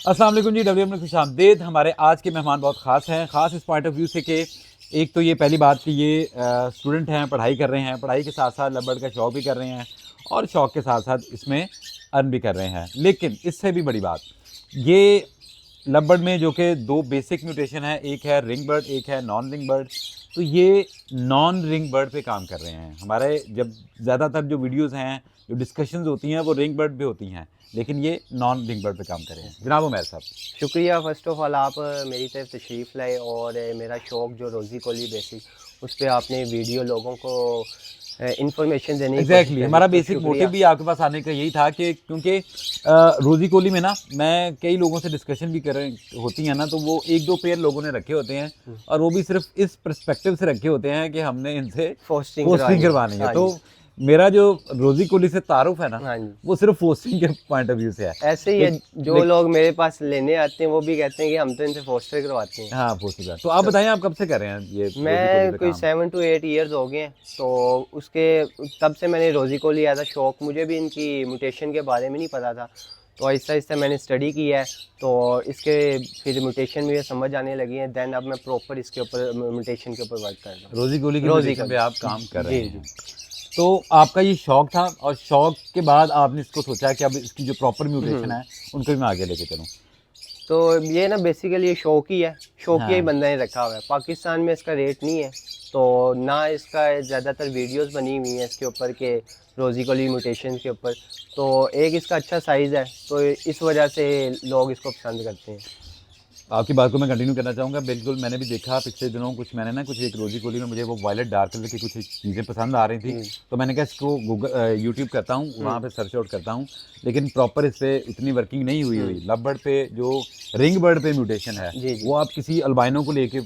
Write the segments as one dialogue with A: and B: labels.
A: अस्सलाम वालेकुम जी, डब्ल्यूएम में खुशामदीद। हमारे आज के मेहमान बहुत ख़ास हैं। ख़ास इस पॉइंट ऑफ व्यू से कि एक तो ये पहली बात कि ये स्टूडेंट हैं, पढ़ाई कर रहे हैं, पढ़ाई के साथ साथ लबड़ का शौक़ भी कर रहे हैं और शौक़ के साथ साथ इसमें अर्न भी कर रहे हैं। लेकिन इससे भी बड़ी बात, ये लबड़ में जो कि दो बेसिक म्यूटेशन है, एक है रिंग बर्ड, एक है नॉन रिंग बर्ड। तो ये नॉन रिंग बर्ड पे काम कर रहे हैं। हमारे जब ज़्यादातर जो वीडियोज़ हैं, जो डिस्कशंस होती हैं, वो रिंग बर्ड पे होती हैं, लेकिन ये नॉन रिंग बर्ड पे काम कर रहे हैं। जनाब उमैर साहब,
B: शुक्रिया फ़र्स्ट ऑफ़ ऑल, आप मेरी तरफ तशरीफ़ लाए और मेरा शौक़ जो रोज़ी कोली बेसिक उस पे आपने वीडियो लोगों को इन्फॉर्मेशन देने की कोशिश
A: एग्जैक्टली हमारा
B: तो
A: बेसिक मोटिव भी आपके पास आने का यही था कि क्योंकि रोज़ी कोली में ना मैं कई लोगों से डिस्कशन भी कर रहे होती है ना, तो वो एक दो पेयर लोगों ने रखे होते हैं और वो भी सिर्फ इस पर्सपेक्टिव से रखे होते हैं कि हमने इनसे
B: पोस्टिंग
A: करवानी है। तो मेरा जो रोज़ी कोली से तारुफ है ना, वो सिर्फ फोस्टिंग के पॉइंट ऑफ व्यू से है।
B: ऐसे ही है, जो लोग मेरे पास लेने आते हैं वो भी कहते हैं कि हम तो इनसे फोस्टर करवाते हैं।
A: हाँ, फोस्टर। तो आप बताएं, आप कब से कर रहे हैं ये?
B: मैं कोई 7 to 8 ईयर्स हो गए हैं, तो उसके तब से मैंने रोज़ी कोली एज अ शौक़, मुझे भी इनकी म्यूटेशन के बारे में नहीं पता था, तो आहिस्ता आहिस्ता मैंने स्टडी की है, तो इसके फिर म्यूटेशन मुझे समझ आने लगी है। देन अब मैं प्रॉपर इसके ऊपर म्यूटेशन के ऊपर वर्क कर रहा हूँ।
A: रोज़ी कोली की म्यूटेशन पे आप काम कर रहे हैं। तो आपका ये शौक़ था और शौक़ के बाद आपने इसको सोचा कि अब इसकी जो प्रॉपर म्यूटेशन है उनको भी मैं आगे लेके चलूँ।
B: तो ये ना बेसिकली ये शौक ही है, शौकिया ही बंदा ने रखा हुआ है। पाकिस्तान में इसका रेट नहीं है, तो ना इसका ज़्यादातर वीडियोस बनी हुई हैं इसके ऊपर के रोज़ी कोली म्यूटेशन के ऊपर। तो एक इसका अच्छा साइज़ है, तो इस वजह से लोग इसको पसंद करते हैं।
A: आपकी बात को मैं कंटिन्यू करना चाहूँगा। बिल्कुल, मैंने भी देखा पिछले दिनों कुछ एक रोज़ी कोली में मुझे वो वायलेट डार्क कलर की कुछ चीज़ें पसंद आ रही थी, तो मैंने कहा इसको गूगल यूट्यूब करता हूँ, वहाँ पे सर्च आउट करता हूँ, लेकिन प्रॉपर इस पर इतनी वर्किंग नहीं हुई। लव बर्ड पे जो रिंग बर्ड पे म्यूटेशन है, वो आप किसी अल्बाइनो को लेके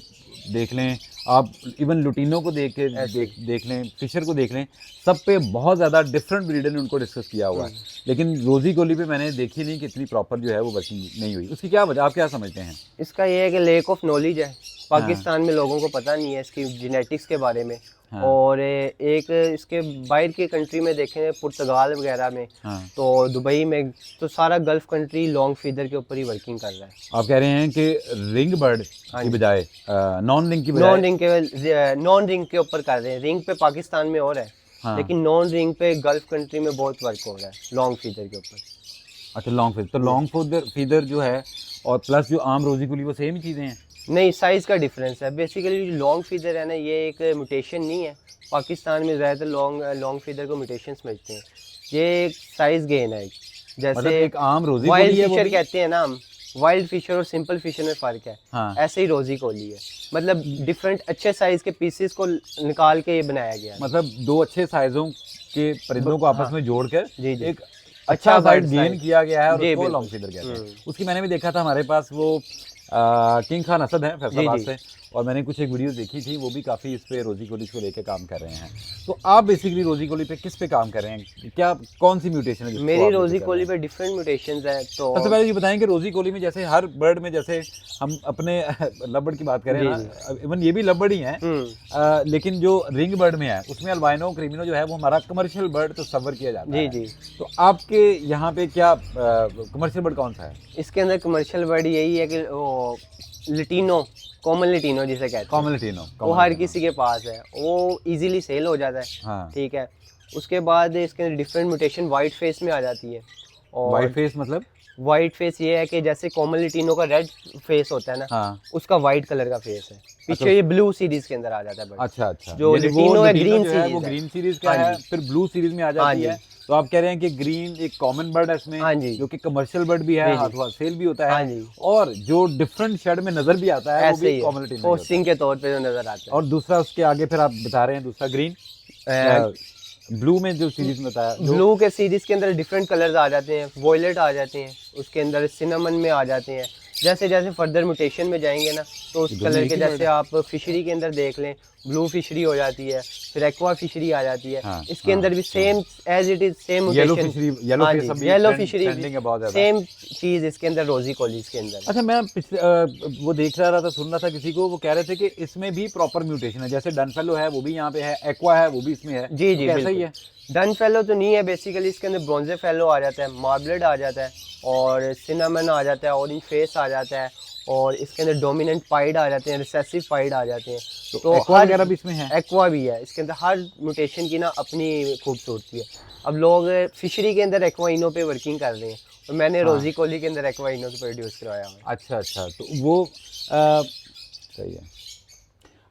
A: देख लें, आप इवन लुटीनो को देख लें, फिशर को देख लें, सब पे बहुत ज़्यादा डिफरेंट ब्रीडर ने उनको डिस्कस किया हुआ है, लेकिन रोज़ी कोली पे मैंने देखी नहीं कि इतनी प्रॉपर जो है वो वर्किंग नहीं हुई। उसकी क्या वजह, आप क्या समझते हैं?
B: इसका ये है कि लैक ऑफ नॉलेज है। पाकिस्तान में लोगों को पता नहीं है इसकी जेनेटिक्स के बारे में। और एक इसके बाहर की कंट्री में देखें, पुर्तगाल वगैरह में, तो दुबई में, तो सारा गल्फ कंट्री लॉन्ग फीदर के ऊपर ही वर्किंग कर रहा है।
A: आप कह रहे हैं कि रिंग बर्ड की बजाय नॉन रिंग की बजाय
B: नॉन रिंग के ऊपर कर रहे हैं। रिंग पे पाकिस्तान में और है, लेकिन नॉन रिंग पे गल्फ कंट्री में बहुत वर्क हो रहा है लॉन्ग फीदर के ऊपर।
A: अच्छा, लॉन्ग फीदर। तो लॉन्ग फीदर जो है और प्लस जो आम रोज़ी कोली, वो सेम ही चीज़ें हैं?
B: नहीं, साइज़ का डिफरेंस है। बेसिकली जो लॉन्ग फीदर है ना, ये एक म्यूटेशन नहीं है। पाकिस्तान में ज़्यादातर लॉन्ग फीदर को म्यूटेशन समझते हैं। ये एक साइज़ गेन है, जैसे
A: मतलब एक आम रोज़ी
B: वाइल्ड फिशर कहते हैं ना हम, वाइल्ड फिशर और सिंपल फिशर में फ़र्क है। ऐसे ही रोज़ी कोली है, मतलब डिफरेंट अच्छे साइज़ के पीसेस को निकाल के ये बनाया गया।
A: मतलब दो अच्छे साइज़ों के परिंदों को आपस में जोड़कर एक
B: अच्छा
A: साइज गेन किया गया है और उसको लॉन्ग फीदर कहते हैं। उसकी मैंने भी देखा था, हमारे पास वो किंग खान असद है फैसलाबाद से, और मैंने कुछ एक वीडियो देखी थी, वो भी काफ़ी इस पे रोज़ी कोली को लेकर काम कर रहे हैं। तो आप बेसिकली रोज़ी कोली पे किस पे काम कर रहे हैं? क्या कौन सी म्यूटेशन है?
B: मेरी रोज़ी कोली पे डिफरेंट म्यूटेशंस है। तो
A: सबसे पहले ये बताएं कि रोज़ी कोली में जैसे हर बर्ड में, जैसे हम अपने लबड़ की बात करें ना, इवन ये भी लबड़ ही है, लेकिन जो रिंग बर्ड में है उसमें अल्बाइनो क्रीमिनो जो है वो हमारा कमर्शियल बर्ड तो सवर किया जाता है। तो आपके यहाँ पे क्या कमर्शियल बर्ड कौन सा है? इसके
B: अंदर कमर्शियल बर्ड यही है कि लिटिनो, कॉमन लिटिनो जिसे कहते हैं,
A: कॉमन लिटिनो,
B: वो हर किसी के पास है, वो इजीली सेल हो जाता है। ठीक है, उसके बाद इसके अंदर डिफरेंट म्यूटेशन वाइट फेस में आ जाती है।
A: और वाइट फेस मतलब?
B: वाइट फेस ये है कि जैसे कॉमन लिटिनो का रेड फेस होता है ना, उसका वाइट कलर का फेस है। पीछे ये ब्लू सीरीज के अंदर आ जाता है।
A: अच्छा,
B: जो लिटिनो है ग्रीन सीरीज,
A: वो ग्रीन सीरीज का है, फिर ब्लू सीरीज में आ जाती है। तो आप कह रहे हैं कि ग्रीन एक कॉमन बर्ड है इसमें, जो कि कमर्शियल बर्ड भी है, हाथों हाथ सेल भी होता है, और जो डिफरेंट शेड में नजर भी आता है, वो भी कॉमन लिटिनो
B: पोस्टिंग के तौर पे जो नजर आता है।
A: और दूसरा उसके आगे फिर आप बता रहे हैं दूसरा ग्रीन, ब्लू में जो सीरीज में बताया,
B: ब्लू के सीरीज के अंदर डिफरेंट कलर्स आ जाते हैं, वॉयलेट आ जाते हैं, उसके अंदर सिनेमन में आ जाते हैं। जैसे जैसे फर्दर म्यूटेशन में जाएंगे ना, तो उस कलर के, जैसे आप फिशरी के अंदर देख लें, ब्लू फिशरी हो जाती है, फिर एक्वा फिशरी आ जाती है। इसके अंदर भी same as it is same mutation, yellow fishery same चीज इसके अंदर रोज़ी कोलीज के अंदर।
A: अच्छा, मैं पिछले वो देख रहा था, सुन रहा था किसी को, वो कह रहे थे कि इसमें भी प्रॉपर म्यूटेशन है, जैसे डनफेलो है वो भी यहाँ पे है, एक्वा है वो भी इसमें है।
B: जी,
A: ऐसा ही है?
B: डन फेलो तो नहीं है, बेसिकली इसके अंदर ब्रोंजे फेलो आ जाता है, मार्बलेड आ जाता है, और सिनामन आ जाता है, ऑरेंज फेस आ जाता है, और इसके अंदर डोमिनेंट पाइड आ जाते हैं, रिसेसिव पाइड आ जाते हैं।
A: तो एक्वा वगैरह भी इसमें है?
B: एक्वा भी है इसके अंदर। हर म्यूटेशन की ना अपनी खूबसूरती है। अब लोग फिशरी के अंदर एक्वा इनो पे वर्किंग कर रहे हैं, तो मैंने रोजी कोली के अंदर एक्वा इनो प्रोड्यूस करवाया हुआ है।
A: अच्छा अच्छा, तो वो सही है।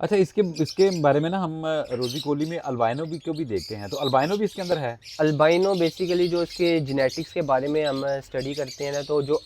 A: अच्छा, इसके बारे में ना हम रोजी कोली में अल्बाइनो भी क्यों भी देखते हैं, तो अल्बाइनो भी इसके अंदर है?
B: अल्बाइनो बेसिकली जो इसके जेनेटिक्स के बारे में हम स्टडी करते हैं ना, तो जो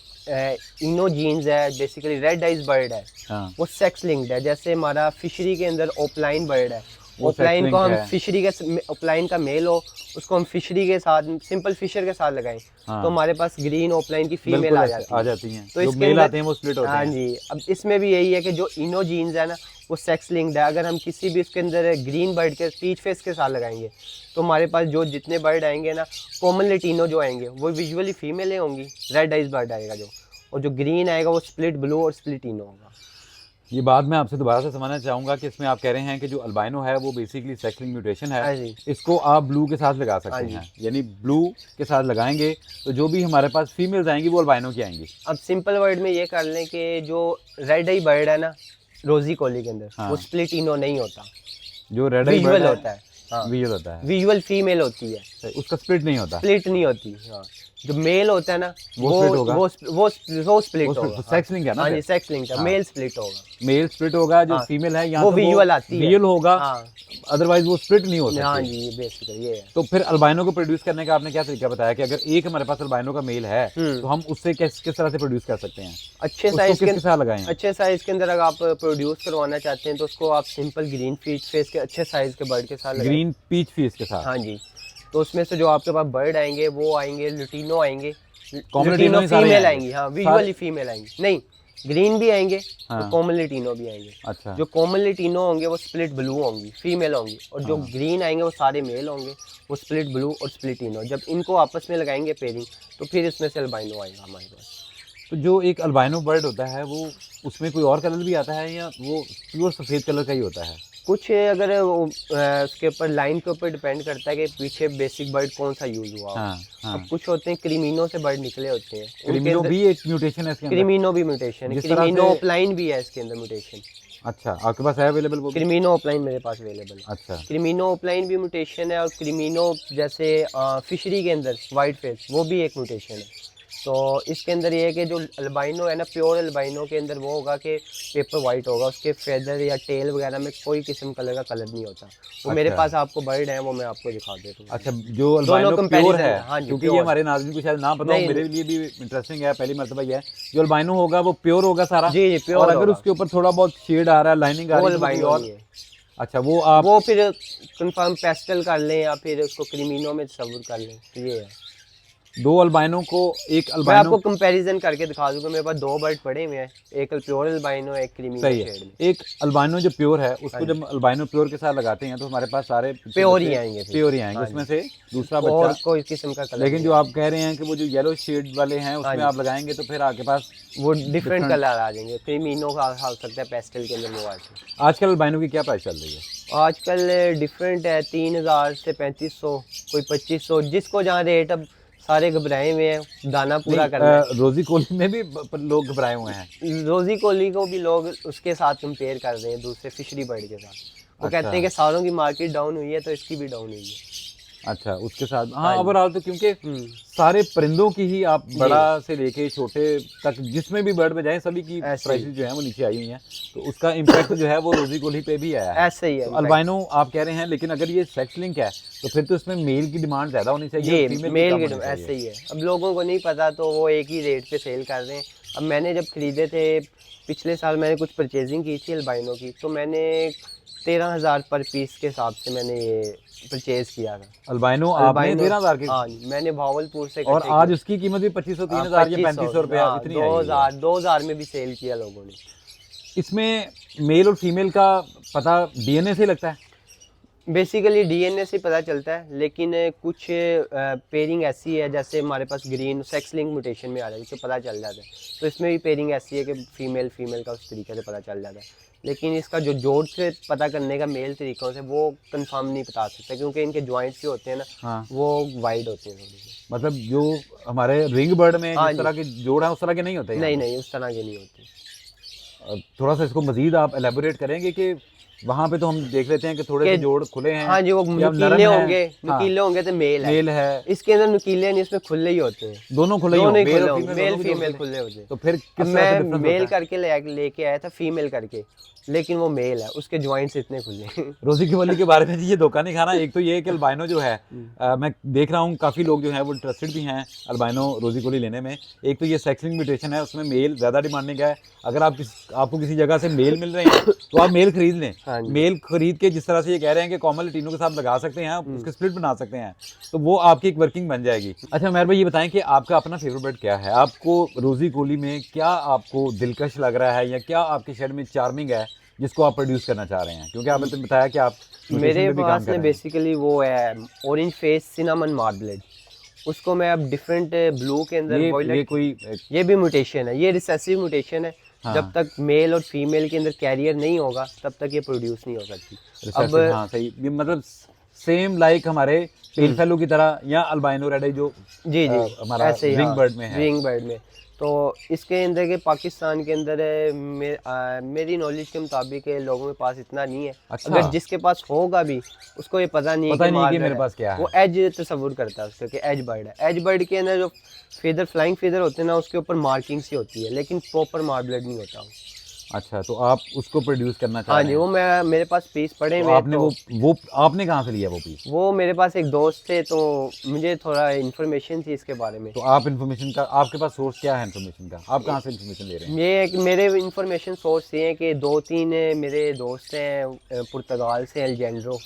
B: इनो जीन्स है, बेसिकली रेड आइज बर्ड है,
A: हाँ।
B: वो सेक्स लिंक्ड है। जैसे हमारा फिशरी के अंदर ओपलाइन बर्ड है,
A: वो
B: ओपलाइन
A: sex
B: को हम
A: linked है।
B: फिशरी के ओपलाइन का मेल हो, उसको हम फिशरी के साथ सिंपल फिशर के साथ लगाएं,
A: हाँ।
B: तो हमारे पास ग्रीन ओपलाइन की फीमेल
A: बिल्कुल
B: आ
A: आ
B: जाती
A: जाती
B: है।
A: हैं,
B: तो
A: जो
B: इसके
A: मेल
B: अंदर
A: आते हैं वो स्प्लिट होते
B: हाँ
A: हैं।
B: जी, अब इसमें भी यही है कि जो इनो जीन्स है ना, वो सेक्स लिंक्ड है। अगर हम किसी भी उसके अंदर ग्रीन बर्ड के पीच फेस के साथ लगाएंगे, तो हमारे पास जो जितने बर्ड आएंगे ना, कॉमन लेटिनो जो आएंगे वो विजुअली फीमेलें होंगी, रेड आइज बर्ड आएगा जो, और जो ग्रीन आएगा वो स्प्लिट ब्लू और स्प्लिट इनो होगा।
A: ये बात मैं आपसे दोबारा से समझना चाहूँगा कि इसमें आप कह रहे हैं कि जो अल्बाइनो है वो बेसिकली सेक्स लिंक्ड म्यूटेशन
B: हाँ
A: है,
B: जी।
A: इसको आप ब्लू के साथ लगा
B: हाँ
A: सकते
B: जी।
A: हैं, यानी ब्लू के साथ लगाएंगे तो जो भी हमारे पास फीमेल्स आएंगी वो अल्बाइनो की आएंगी।
B: अब सिंपल वर्ड में ये कर लें कि जो रेड आई बर्ड है ना रोजी कोली के अंदर,
A: हाँ।
B: वो स्प्लिट इनो नहीं होता,
A: जो रेड आई
B: विजुअल
A: बर्ड
B: होता है। हाँ,
A: विजुअल होता है,
B: विजुअल फीमेल होती है,
A: उसका स्प्लिट नहीं होता।
B: स्प्लिट नहीं होती। हाँ, जो मेल होता है ना
A: वो split होगा।
B: वो स्प्लिट होगा।
A: सेक्स लिंक है ना?
B: हाँ जी,
A: फिर
B: सेक्स लिंक है,
A: हाँ।
B: मेल स्प्लिट होगा।
A: मेल स्प्लिट होगा, जो
B: हाँ,
A: फीमेल है यहाँ
B: वो
A: तो
B: विजुअल आती है।
A: विजुअल होगा,
B: हाँ
A: अदरवाइज वो स्प्लिट नहीं हो
B: हाँ
A: सकती।
B: जी, बेसिकली ये है।
A: तो फिर अल्बाइनो को प्रोड्यूस करने का आपने क्या तरीका बताया कि अगर एक हमारे पास अल्बाइनो का मेल है तो हम उससे किस तरह से प्रोड्यूस कर सकते हैं?
B: अच्छे
A: उसको
B: साइज
A: किसके साथ लगाएं?
B: अच्छे साइज के अंदर अगर आप प्रोड्यूस करवाना चाहते हैं, तो उसको आप सिंपल ग्रीन फीच फेस के अच्छे साइज के बर्ड के साथ लगाएं।
A: ग्रीन पीच फीस के साथ?
B: हाँ जी, तो उसमें से जो आपके पास बर्ड आएंगे वो आएंगे लुटिनो आएंगे,
A: कॉमन
B: लुटिनो
A: लुटिनो ही सारे
B: फीमेल
A: आएंगे?
B: आएंगी। हाँ, विजुअली फीमेल आएंगी, नहीं ग्रीन भी आएंगे
A: हाँ।
B: और कॉमन लुटिनो भी आएंगे।
A: अच्छा।
B: जो कॉमन लुटिनो होंगे वो स्प्लिट ब्लू होंगी, फीमेल होंगी, और जो
A: हाँ।
B: ग्रीन आएंगे वो सारे मेल होंगे, वो स्प्लिट ब्लू और स्प्लिट इनो। जब इनको आपस में लगाएंगे पेयरिंग, तो फिर इसमें से अल्बाइनो आएगा हमारे पास।
A: तो जो एक अल्बाइनो बर्ड होता है वो उसमें कोई और कलर भी आता है या वो प्योर सफ़ेद कलर का ही होता है?
B: कुछ अगर उसके ऊपर लाइन के ऊपर डिपेंड करता है कि पीछे बेसिक बर्ड कौन सा यूज हुआ हो।
A: हाँ हाँ।
B: अब कुछ होते हैं क्रीमिनो से बर्ड निकले होते हैं, उनके
A: क्रीमिनो
B: अंदर
A: भी एक म्यूटेशन है इसके अंदर?
B: क्रीमिनो भी म्यूटेशन है,
A: जिस तरह
B: क्रीमिनो
A: से-
B: ऑफलाइन भी है इसके अंदर म्यूटेशन।
A: अच्छा, आपके पास है अवेलेबल वो भी?
B: क्रीमिनो ऑफलाइन मेरे पास अवेलेबल है।
A: अच्छा।
B: क्रीमिनो ऑफलाइन भी म्यूटेशन है, और क्रीमिनो जैसे फिशरी के अंदर वाइट फेस, वो भी एक म्यूटेशन है। तो इसके अंदर ये है कि जो अल्बाइनो है ना, प्योर अल्बाइनो के अंदर वो होगा कि पेपर वाइट होगा, उसके फेदर या टेल वगैरह में कोई किस्म कलर का कलर नहीं होता। वो मेरे
A: अच्छा।
B: पास आपको बर्ड है, वो मैं आपको दिखा देता हूँ।
A: अच्छा, जो अल्बाइनो प्योर
B: comparison
A: है,
B: है, हाँ जी,
A: क्योंकि
B: pure।
A: ये हमारे नाज़रीन को शायद ना पता हो,
B: नहीं,
A: मेरे लिए भी इंटरेस्टिंग है, पहली मर्तबा ये है। जो अल्बाइनो होगा वो प्योर होगा सारा?
B: जी जी, प्योर
A: और अगर
B: होगा।
A: उसके ऊपर थोड़ा बहुत शेड आ रहा है, लाइनिंग आ
B: वो
A: रही है, तो कोई
B: अल्बाइनो
A: और?
B: नहीं है,
A: अच्छा, वो आप
B: वो फिर कंफर्म पेस्टल कर लें या फिर उसको क्रीमिनो में तस्वुर कर लें, तो ये है।
A: दो अल्बाइनो को एक
B: मैं
A: अल्बाइनो
B: आपको कंपैरिजन करके दिखा दूंगा, मेरे पास दो बर्ड पड़े हुए हैं, एक प्योर अल्बाइनो, एक क्रीमिनो
A: सही है।
B: शेड में।
A: एक अल्बाइनो जो प्योर है उसको
B: हाँ
A: जब अल्बाइनो प्योर के साथ लगाते हैं तो हमारे पास सारे
B: प्योर ही आएंगे फिर।
A: प्योर ही आएंगे,
B: हाँ
A: उसमें
B: जी।
A: से दूसरा
B: और
A: बच्चा।
B: कोई किस्म का कलर
A: लेकिन
B: नहीं
A: जो
B: है।
A: आप कह रहे हैं कि वो जो येलो शेड वाले हैं उसमें
B: जी।
A: आप लगाएंगे तो फिर आपके पास
B: वो डिफरेंट कलर आ जाएंगे, क्रीमिनो का हो सकता है पेस्टल के अंदर वो आ जाए।
A: आजकल अल्बाइनो की क्या प्राइस चल रही है?
B: आजकल डिफरेंट है, 3000 से 3500, कोई 2500, जिसको जहाँ रेट। अब सारे घबराए हुए हैं, दाना पूरा
A: नहीं,
B: करना है।
A: रोजी कोली में भी लोग घबराए हुए हैं।
B: रोजी कोली को भी लोग उसके साथ कंपेयर कर रहे हैं दूसरे फिशरी बर्ड के साथ। वो
A: अच्छा।
B: कहते हैं कि सारों की मार्केट डाउन हुई है, तो इसकी भी डाउन हुई है।
A: अच्छा, उसके साथ हाँ,
B: हाँ जी।
A: ओवरऑल तो क्योंकि सारे परिंदों की ही आप बड़ा से लेके छोटे तक जिसमें भी बर्ड में जाएं सभी की
B: ऐसे ही।
A: प्राइसेस जो है वो नीचे आई हुई हैं, तो उसका इम्पैक्ट जो है वो रोजी कोली पे भी आया है।
B: ऐसे ही है।
A: तो अल्बाइनो आप कह रहे हैं, लेकिन अगर ये सेक्स लिंक है तो फिर तो इसमें मेल की डिमांड ज्यादा होनी चाहिए,
B: जी,
A: फीमेल
B: मेल
A: कम
B: के
A: होनी
B: ऐसे
A: चाहिए।
B: ही है। अब लोगों को नहीं पता, तो वो एक ही रेट पे सेल कर रहे हैं। अब मैंने जब खरीदे थे पिछले साल, मैंने कुछ परचेजिंग की थी अल्बाइनो की, तो मैंने 13,000 पर पीस के हिसाब से मैंने ये परचेज किया था।
A: अल्बाइनो आपने 13,000 की?
B: हाँ जी, मैंने भावलपुर से।
A: और आज उसकी कीमत भी 2500, 3000 या 3500 रुपया इतनी है।
B: 2000 में भी सेल किया लोगों ने।
A: इसमें मेल और फीमेल का पता डीएनए से लगता है?
B: बेसिकली डीएनए से पता चलता है, लेकिन कुछ पेयरिंग ऐसी है, जैसे हमारे पास ग्रीन सेक्स लिंक म्यूटेशन में आ रहा है, इससे पता चल जाता है। तो इसमें भी पेयरिंग ऐसी है कि फीमेल का उस तरीके से पता चल जाता है, लेकिन इसका जो जोड़ से पता करने का मेल तरीक़ों से वो कंफर्म नहीं बता सकता, क्योंकि इनके जॉइंट्स जो होते हैं ना,
A: हाँ,
B: वो वाइड होते हैं थोड़ी सी।
A: मतलब जो हमारे रिंग बर्ड में
B: हाँ
A: जिस तरह के जोड़ हैं उस तरह के नहीं होते यहाँ
B: नहीं
A: पे?
B: नहीं, उस तरह के नहीं होते।
A: थोड़ा सा इसको मजीद आप एलेबोरेट करेंगे कि वहाँ पे तो हम देख लेते हैं कि थोड़े से जोड़ खुले हैं
B: हाँ जी, वो
A: या नरम
B: नुकीले
A: हैं।
B: होंगे,
A: हाँ,
B: नुकीले होंगे तो मेल है।
A: मेल है,
B: इसके अंदर नुकीले नहीं, इसमें खुले ही होते हैं।
A: दोनों खुले ही
B: दोनों
A: हों,
B: ही
A: मेल
B: खुले
A: और
B: होंगे,
A: फीमेल
B: मेल
A: दोनों के जोड़
B: फीमेल
A: खुले?
B: खुले होते हैं।
A: तो फिर
B: अब
A: किस तरह से
B: मैं
A: डिफरेंस
B: मेल
A: होता है?
B: करके लेके आया था फीमेल करके, लेकिन वो मेल है, उसके जॉइंट्स इतने खुले हैं।
A: रोजी की वली के बारे में जी ये धोखा नहीं खाना। एक तो ये है कि अल्बाइनो जो है मैं देख रहा हूँ काफ़ी लोग जो हैं वो इंटरेस्टेड भी हैं अल्बाइनो रोजी कोली लेने में। एक तो ये सेक्सिंग म्यूटेशन है, उसमें मेल ज़्यादा डिमांडिंग है। अगर आपको किसी जगह से मेल मिल रहे हैं तो आप मेल खरीद लें।
B: हाँ जी।
A: मेल खरीद के जिस तरह से ये कह रहे हैं कि कॉमन लटीनो के साथ लगा सकते हैं, उसके स्प्लिट बना सकते हैं, तो वो आपकी एक वर्किंग बन जाएगी। अच्छा मेहर भाई, ये बताएं कि आपका अपना फेवरेट बर्ड क्या है? आपको रोजी कोली में क्या आपको दिलकश लग रहा है, या क्या आपके शेड में चार्मिंग है जिसको आप प्रोड्यूस करना चाह रहे हैं? क्योंकि आपने तो बताया कि आप
B: मेरे
A: nutrition पे भी काम
B: पास
A: कर
B: में
A: रहे हैं।
B: बेसिकली वो है ऑरेंज फेस सिनामन मार्बलेट। उसको मैं अब डिफरेंट ब्लू के अंदर
A: ये
B: वॉयलेट,
A: कोई
B: ये भी म्यूटेशन है, ये रिसेसिव म्यूटेशन है।
A: हाँ।
B: जब तक मेल और फीमेल के अंदर कैरियर नहीं होगा तब तक ये प्रोड्यूस नहीं हो सकती।
A: recessive, हाँ सही, ये मतलब सेम लाइक हमारे पेल फेलो की तरह या अल्बाइनो रेड आई जो
B: जी जी
A: हमारा
B: ऐसे ही,
A: रिंग
B: हाँ,
A: बर्ड में है।
B: रिंग बर्ड में। तो इसके अंदर के पाकिस्तान के अंदर मेरी नॉलेज के मुताबिक लोगों के पास इतना नहीं है।
A: अच्छा।
B: अगर जिसके पास होगा भी उसको ये पता नहीं है
A: पता नहीं है कि
B: मार्बल
A: मेरे पास क्या है।
B: वो एज तस्वुर करता है उसके कि एज बर्ड है। एज बर्ड के अंदर जो फेदर फ्लाइंग फेदर होते हैं ना, उसके ऊपर मार्किंग्स ही होती है, लेकिन प्रॉपर मार्बलेट नहीं होता वो।
A: अच्छा, तो आप उसको प्रोड्यूस करना चाह
B: हाँ
A: रहे
B: जी,
A: हैं?
B: वो मेरे पास पीस पड़े
A: तो
B: हुए हैं,
A: आपने
B: तो
A: वो आपने कहाँ से लिया वो पीस?
B: वो मेरे पास एक दोस्त थे, तो मुझे थोड़ा इन्फॉर्मेशन थी इसके बारे में।
A: तो आप इन्फॉर्मेशन का, आपके पास सोर्स क्या है इन्फॉर्मेशन का? आप कहाँ से इन्फॉर्मेशन ले रहे हैं?
B: ये एक मेरे इंफॉर्मेशन सोर्स ये है कि 2-3 मेरे दोस्त हैं पुर्तगाल से, एलजेंड्रो,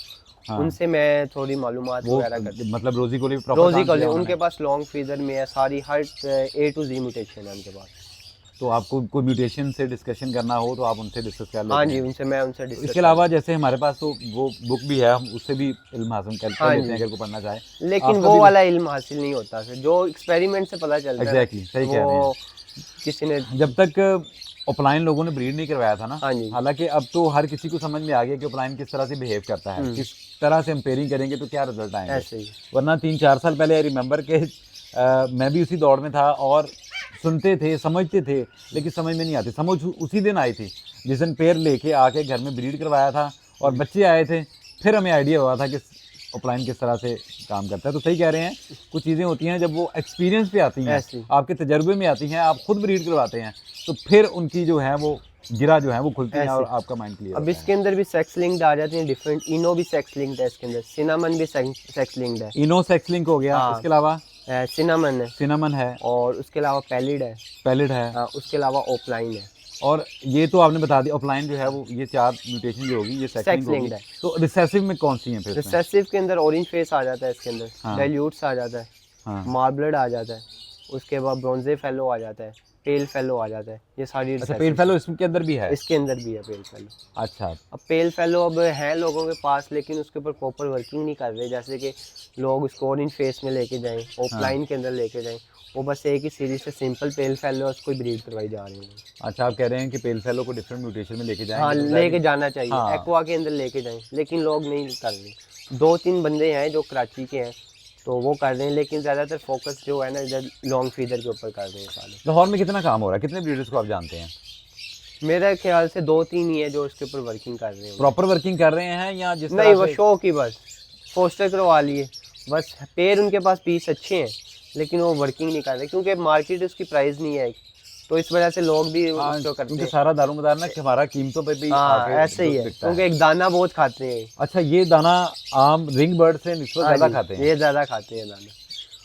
A: हाँ।
B: उनसे मैं थोड़ी मालूमात
A: वो
B: वगैरह करता हूँ।
A: मतलब रोजी कोली प्रॉपर
B: रोजी कॉलेज उनके पास लॉन्ग फीदर में है, सारी हर A to Z म्यूटेशन है उनके पास।
A: तो आपको कोई म्यूटेशन से डिस्कशन करना हो तो आप उनसे डिस्कस कर लेते
B: हाँ
A: हैं।
B: जी, उनसे डिस्कस।
A: इसके अलावा जैसे हमारे पास तो वो बुक भी है, हम उससे भी इल्म हासिल कर
B: हाँ
A: लेते हैं
B: जी।
A: अगर कोई पढ़ना चाहे।
B: लेकिन
A: आपका
B: वो
A: भी
B: वाला इल्म हासिल नहीं होता है जो एक्सपेरिमेंट से पता चलता है।
A: एग्जैक्टली सही कह रहे हैं।
B: किसी ने
A: जब तक ओपलाइन लोगों ने ब्रीड नहीं करवाया था ना,
B: हाँ जी।
A: हालांकि अब तो हर किसी को समझ में आ गया कि ओपलाइन किस तरह से बिहेव करता है, किस तरह से हम पेयरिंग करेंगे तो क्या रिजल्ट आएंगे।
B: ऐसे ही।
A: वरना 3-4 साल पहले आई रिमेंबर के मैं भी उसी दौड़ में था और सुनते थे, समझते थे, लेकिन समझ में नहीं आती। समझ उसी दिन आई थी जिस दिन पेयर लेके आके घर में ब्रीड करवाया था और बच्चे आए थे, फिर हमें आइडिया हुआ था कि ओपलाइन किस तरह से काम करता है। तो सही कह रहे हैं, कुछ चीज़ें होती हैं जब वो एक्सपीरियंस पे आती हैं, आपके तजर्बे में आती हैं, आप खुद ब्रीड करवाते हैं, तो फिर उनकी जो है वो गिरा जो है वो खुलती है और आपका माइंड क्लियर।
B: अब इसके अंदर भी सेक्स लिंक्ड आ जाते हैं डिफरेंट। इनो भी सेक्स लिंक्ड है इसके अंदर, सिनामन भी सेक्स लिंक्ड है।
A: इनो सेक्स लिंक हो गया।
B: हाँ।
A: इसके अलावा
B: सिनामन है,
A: सिनामन है,
B: और उसके अलावा पैलिड है,
A: पैलिड है,
B: उसके अलावा ओपलाइन है।
A: और ये तो आपने बता दिया ऑफलाइन जो है वो ये 4 म्यूटेशन जो होगी ये सेक्स लिंक होगी।
B: है।
A: तो रिसेसिव में कौन सी हैं फिर इसमें?
B: रिसेसिव के अंदर ऑरेंज फेस आ जाता है इसके अंदर,
A: हाँ।
B: डाइल्यूट्स आ जाता है,
A: हाँ।
B: मार्बलेट आ जाता है, उसके बाद ब्रोंजे फेलो आ जाता है, पेल फेलो आ जाता है। ये सारी
A: अच्छा, पेल फेलो इसके अंदर भी है?
B: इसके अंदर भी है पेल फेलो।
A: अच्छा।
B: अब पेल फेलो अब है लोगों के पास, लेकिन उसके ऊपर प्रॉपर वर्किंग नहीं कर रहे। जैसे कि लोग उसको ऑरेंज फेस में लेके जाएं, ऑफलाइन के अंदर लेके जाएं, वो बस एक ही सीरीज से सिंपल पेल फेलो उसको ब्रीड करवाई जा रही है।
A: अच्छा, आप कह रहे हैं कि पेल फेलो को डिफरेंट म्यूटेशन में लेके जाएंगे?
B: हाँ,
A: तो
B: लेके जाना चाहिए।
A: हाँ।
B: एक्वा के अंदर लेके जाएं, लेकिन लोग नहीं कर रहे। 2-3 बंदे हैं जो कराची के हैं, तो वो कर रहे हैं, लेकिन ज़्यादातर फोकस जो है ना इधर लॉन्ग फीदर के ऊपर कर रहे हैं सारे।
A: लाहौर में कितना काम हो रहा है? कितने ब्रीडर्स को आप जानते हैं?
B: मेरे ख्याल से 2-3 ही है जो इसके ऊपर वर्किंग कर रहे हैं।
A: प्रॉपर वर्किंग कर रहे हैं या जिस
B: नहीं,
A: तरह
B: वो
A: से?
B: शो की बस फोस्टर करवा लिए बस। पेड़ उनके पास पीस अच्छे हैं, लेकिन वो वर्किंग नहीं कर रहे क्योंकि मार्केट उसकी प्राइस नहीं है, तो इस वजह से लोग भी उसको करते
A: क्योंकि
B: हैं।
A: सारा दारोमदार ना कि हमारा कीमतों पे भी
B: हाँ,
A: आके
B: ऐसे ही है,
A: बिकता है।
B: क्योंकि एक दाना बहुत खाते हैं।
A: अच्छा, ये दाना आम रिंग बर्ड से निस्बत
B: हाँ
A: ज़्यादा
B: जी,
A: खाते हैं?
B: ये ज़्यादा खाते हैं दाना।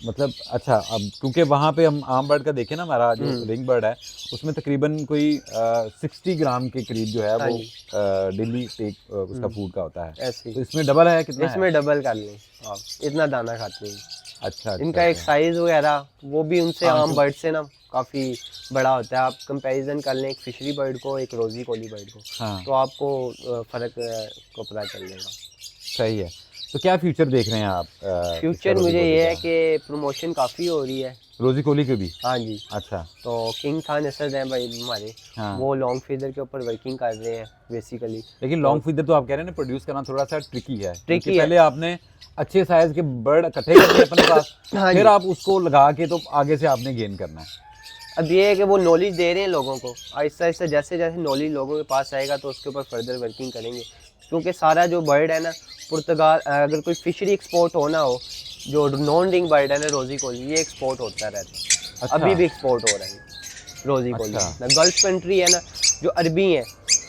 A: मतलब अच्छा, अब क्योंकि वहाँ पे हम आम बर्ड का देखें ना, हमारा जो रिंग बर्ड है उसमें तकरीबन कोई 60 ग्राम के करीब जो है वो डेली टेक उसका फूड का होता है।
B: ऐसे
A: तो इसमें डबल है? कितना है?
B: इसमें डबल कर लें आप, इतना दाना खाते हैं।
A: अच्छा,
B: इनका एक साइज वगैरह वो भी उनसे
A: हाँ,
B: आम बर्ड से ना काफ़ी बड़ा होता है। आप कंपैरिजन कर लें एक फिशरी बर्ड को, एक रोजी कोली बर्ड को,
A: हाँ।
B: तो आपको फ़र्क को पता चल जाएगा।
A: सही है। तो क्या फ्यूचर देख रहे हैं आप?
B: फ्यूचर
A: रोजी
B: मुझे
A: कोली
B: ये
A: का?
B: है कि प्रमोशन काफ़ी हो रही है।
A: रोजी कोली के भी?
B: हाँ जी।
A: अच्छा।
B: तो किंग खान असद हैं भाई हमारे,
A: हाँ।
B: वो लॉन्ग फीडर के ऊपर वर्किंग कर रहे हैं बेसिकली।
A: लेकिन लॉन्ग फीडर तो आप कह रहे हैं ना प्रोड्यूस करना थोड़ा सा ट्रिकी है, क्योंकि
B: ट्रिकी है।
A: पहले आपने अच्छे साइज के बर्ड इकट्ठे करने अपने पास,
B: हाँ
A: फिर
B: जी।
A: आप उसको लगा के तो आगे से आपने गेन करना है।
B: अब ये है कि वो नॉलेज दे रहे हैं लोगों को, आहिस्ता आहिस्ता जैसे जैसे नॉलेज लोगों के पास आएगा तो उसके ऊपर फर्दर वर्किंग करेंगे। क्योंकि सारा जो बर्ड है ना, पुर्तगाल अगर कोई फिशरी एक्सपोर्ट होना हो, जो नॉन रिंग बर्ड है ना रोजी कोली, ये एक्सपोर्ट होता रहता है।
A: अच्छा।
B: अभी भी एक्सपोर्ट हो रहा है रोजी कोली।
A: अच्छा।
B: गल्फ कंट्री है ना, जो अरबी हैं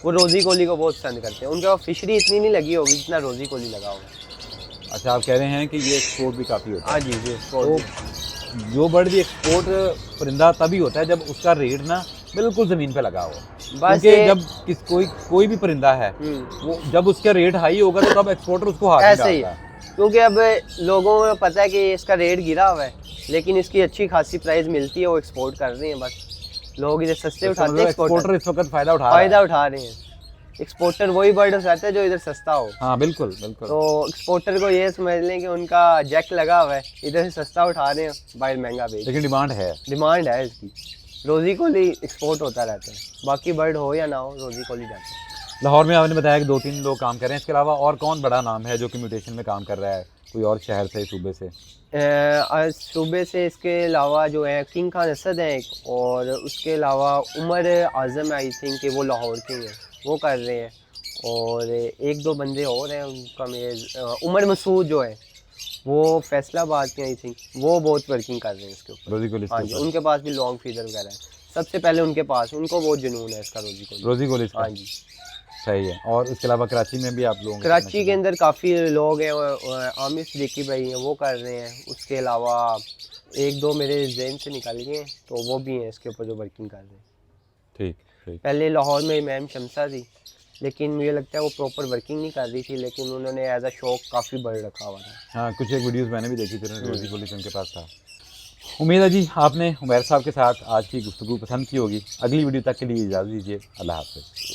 B: वो रोजी कोली को बहुत पसंद करते हैं। उनके पास फिशरी इतनी नहीं लगी होगी जितना रोजी कोली लगा होगा।
A: अच्छा, आप कह रहे हैं कि ये एक्सपोर्ट भी काफ़ी होता
B: हाँ
A: है।
B: जी जी एक्सपोर्ट।
A: तो जो बर्ड भी एक्सपोर्ट परिंदा तभी होता है जब उसका रेट ना बिल्कुल ज़मीन पे लगा हो।
B: बस
A: क्योंकि
B: ये-
A: जब कोई भी परिंदा है, वो जब उसका रेट हाई होगा तो तब एक्सपोर्टर उसको हाथ में
B: ऐसे ही
A: डालता है।
B: क्योंकि अब लोगों को पता है कि इसका रेट गिरा हुआ है, लेकिन इसकी अच्छी खासी प्राइस मिलती है, वो एक्सपोर्ट कर रहे हैं। बस लोग इधर सस्ते उठाते हैं,
A: एक्सपोर्टर इस वक्त फ़ायदा उठा रहा है।
B: फायदा उठा रहे हैं। एक्सपोर्टर वही बर्ड उठाता है जो इधर सस्ता हो।
A: हाँ बिल्कुल बिल्कुल।
B: तो एक्सपोर्टर को ये समझ लें कि उनका जैक लगा हुआ है, इधर से सस्ता उठा रहे हैं, बाहर महंगा बेच।
A: लेकिन डिमांड है।
B: डिमांड है इसकी। रोजी कोली एक्सपोर्ट होता रहता है, बाकी बर्ड हो या ना हो रोजी कोली जाता है।
A: लाहौर में आपने बताया कि 2-3 लोग काम कर रहे हैं, इसके अलावा और कौन बड़ा नाम है जो कि म्यूटेशन में काम कर रहा है, कोई और शहर से, सूबे से?
B: सूबे से इसके अलावा जो है किंग खान असद है एक, और उसके अलावा उमर आज़म आई थिंक कि वो लाहौर के हैं, वो कर रहे हैं। और एक दो बंदे और हैं, उनका मेरे उमर मसूद जो है वो फैसलाबाद के आई थिंक, वो बहुत वर्किंग कर रहे हैं इसके ऊपर।
A: रोजी कोली
B: हाँ जी, उनके पास भी लॉन्ग फीडर वगैरह है। सबसे पहले उनके पास, उनको बहुत जुनून है इसका रोजी कोली।
A: रोजी कोली इसका?
B: हाँ जी।
A: सही है। और इसके अलावा कराची में भी आप लोग?
B: कराची के अंदर काफ़ी लोग हैं, आमिर सिद्दीकी भाई हैं, वो कर रहे हैं। उसके अलावा एक दो मेरे जहन से निकल गए हैं, तो वो भी हैं इसके ऊपर जो वर्किंग कर रहे हैं।
A: ठीक ठीक।
B: पहले लाहौर में मैम शमसा थी, लेकिन मुझे लगता है वो प्रॉपर वर्किंग नहीं कर रही थी, लेकिन उन्होंने एज अ शौक काफ़ी बर्ड रखा हुआ था।
A: हाँ, कुछ एक वीडियोस मैंने भी देखी थी, रोजी कोली उनके पास था। उम्मीद है जी आपने उमैर साहब के साथ आज की गुफ्तगू पसंद की होगी। अगली वीडियो तक के लिए इजाज़त दीजिए। अल्लाह हाफ़िज़।